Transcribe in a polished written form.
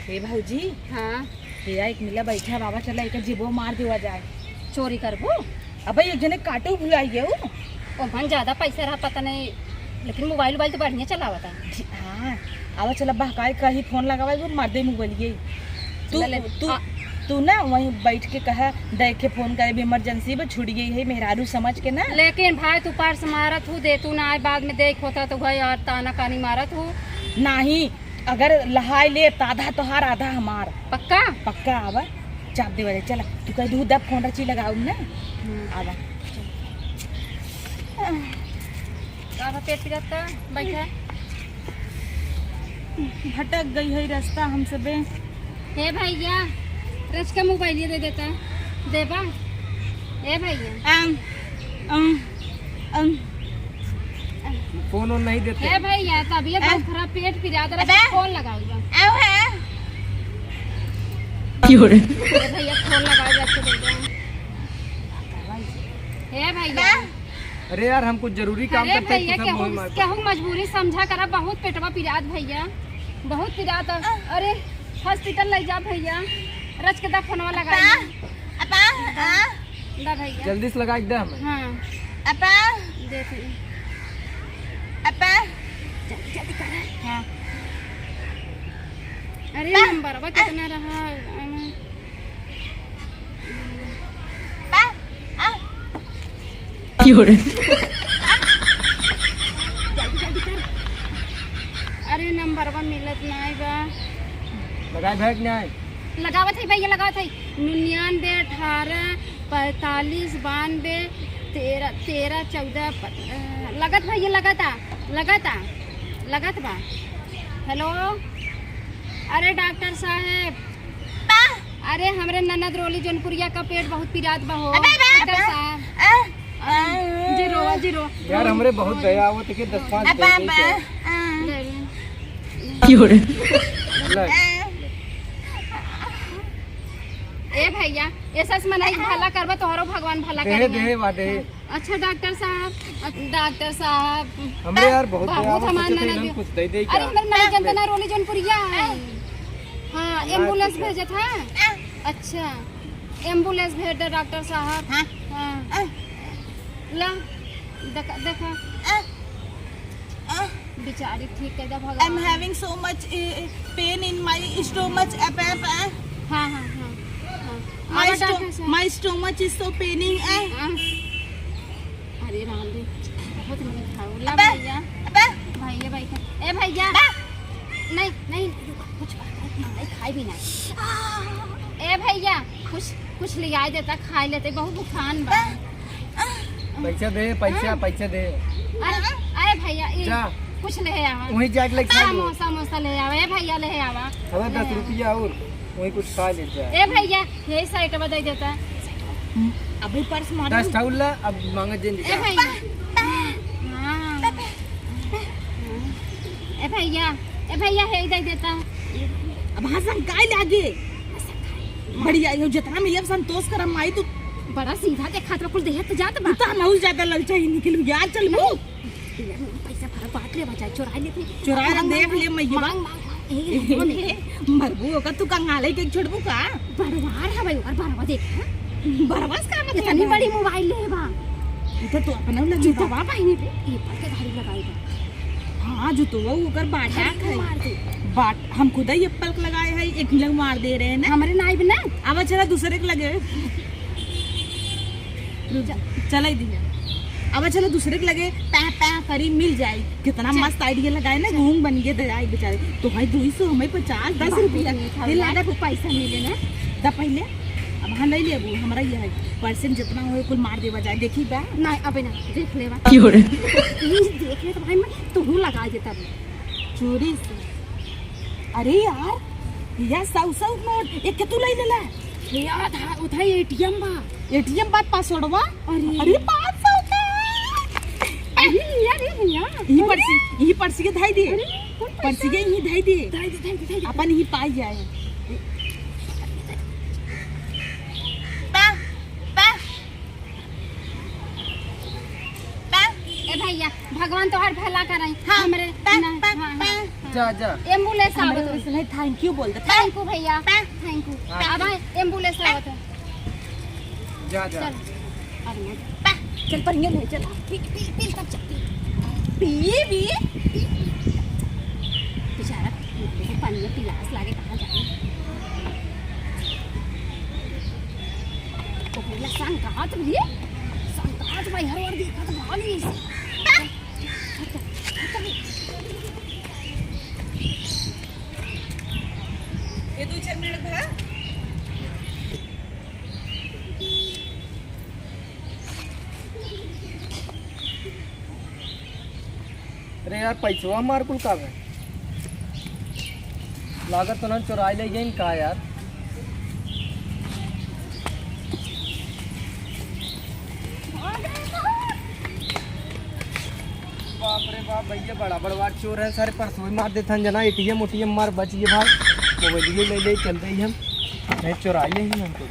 हे भाऊजी। हाँ भैया एक मिला बैठा बाबा चला एक जीबो मार देवा जाए। चोरी करबो। अब एक जने काटो भुलाई गए ओमन ज्यादा पैसा रहा पता नहीं, लेकिन मोबाइल तो बढ़िया चलावा था। हाँ अब चला बहकाए कहीं फोन लगावा वो मार दे मोबाइल। तू ना वहीं बैठ के कहा देख के फोन करे इमरजेंसी में छुट गई है मेहरारू समझ के ना। लेकिन भाई तू पर्स मारत हूँ दे तू ना आए बाद में देख होता तो भाई और ताना कानी मारत हूँ नहीं। अगर लहाई ले तो आधा तोहार आधा हमार। पक्का पक्का आवा चाप दे वाले चला तू कह दूध दब फोन रची लगाऊ ना आवा। आवा पेट पिराता बैठा भटक गई है रास्ता हमसे बे। हे भैया रच का मोबाइल दे देता देबा। हे भैया फोन नहीं देते। हे भैया तबीयत बहुत खराब पेट पिराता रहा फोन लगाओ भैया फोन लगाओ जाके दे दो। हे भैया अरे यार हम कुछ जरूरी काम करते हैं। भैया क्या हूँ मजबूरी समझा करा बहुत पेटवा पिरात भैया बहुत पिरात। अरे हॉस्पिटल ले जा भैया रच के दा फोनवा लगा भैया जल्दी से लगा एकदम। हाँ देख जल्दी कर। हाँ अरे नंबर कितना रहा अरे नंबर मिलत नहीं बा। लगाए भेज नहीं लगावत है भैया लगावत है 99 18 45 92 13 13 14 लगत भैया लगत बा। हेलो अरे डॉक्टर साहब अरे हमरे ननद रोली जौनपुरिया का पेट बहुत पिरात बा हो डॉक्टर साहब। जीरो यार हमरे बहुत दया आवत के 10-5 ए भैया ऐसा मनाई भला करबा तोहरो भगवान भला करे। अच्छा डॉक्टर साहब हमरे यार बहुत कुछ दे दे। अरे हमर नहीं जानता ना रोली जौनपुरिया है। हाँ एम्बुलेंस भेजे था। अच्छा एम्बुलेंस भेज दे डॉक्टर साहब। हाँ ला देखा बेचारी ठीक कर दे भगवान। I am having so much pain in my stomach. हाँ My stomach is so paining. अरे राम रे बहुत ला भैया ए भैया नहीं कुछ खाई भी नहीं। ए भैया कुछ ले आए देता खा लेते बहुत बुखार बा। पैसा दे। अरे भैया कुछ ले आवा वहीं जाके ले खा लो। समोसा ले आवा। ए भैया ले आवा हमें 10 रुपया और वहीं कुछ खा लेते हैं। ए भैया यही साइड में दे देता अभी पर्स मार 10 ठाउला अब मांगे जन। ए भैया हाँ ए भैया हे दे देता। अब हसन काय लागे बढ़िया यो जितना मिले संतोष करम माई तू बड़ा सीधा के खातिर कुल देहत जात बा ता नौ ज्यादा लग चाहिए निकल यार चल मु पैसा भरा बात ले बचा चुरा लेते देख ले मैया मांग मरबू का तू कंगाले के छोड़बू का बड़वार है भाई और बड़वा देख बरवास का मतलब इतनी बड़ी मोबाइल ले बा इधर तो अपना लगी जूता पहनी थे ये पर के धारी लगाई बा। हां जो तो वो ऊपर बाटा बाट हम खुद ही पलक लगाए हैं एक लग मार दे रहे हैं ना हमारे नाइब ना। अब चला दूसरे के लगे चला ही दिया। अब चलो दूसरे के लगे पै करी मिल जाए। कितना मस्त आइडिया लगाए ना घूम बन गए दे बेचारे तो भाई 200 हमें 50 10 रुपया लाना को पैसा मिले ना दा पहले। अब हाँ नहीं लेबू हमारा ये है परसेंट जितना हो कुल मार देवा जाए देखी बा ना अबे ना देख ले बा देख ले तो भाई मैं तू लगा देता चोरी से। अरे यार या 100 नोट एक के तू ले लेला यार उठा एटीएम बा पासवर्डवा। अरे 500 का यही पर्सी के धाई दे पर्सी के यही धाई दे अपन ही पाई जाए। भैया भगवान तोहर भला करे हाँ, हमरे पै, ना- पै, हाँ, पै। हाँ। जा जा एम्बुलेंस हमारे आवत है वैसे नहीं थैंक यू बोल दे थैंक यू भैया पै। थैंक यू हाँ। अब एम्बुलेंस आवत है जा जा चल अरे पै। चल पर ये ले चल पी पी पी तब चल पी भी बेचारा देखो पानी में पिलास लागे कहाँ जाए तो पहला संग कहाँ तो भैया संग कहाँ तो भाई हर बार देखा तो भाग नहीं ये 2-4 मिनट भा अरे यार पैसा हमार कुल का है लागत तो ना चुराई ले गई का यार बाप रे बाप भैया बड़ा बड़वार चोर है सारे परसों मार देते हैं जना एटीएम उटीएम मार बच गए भाई मोबाइल ले ले चल रही हम नहीं चुराई ले ही हमको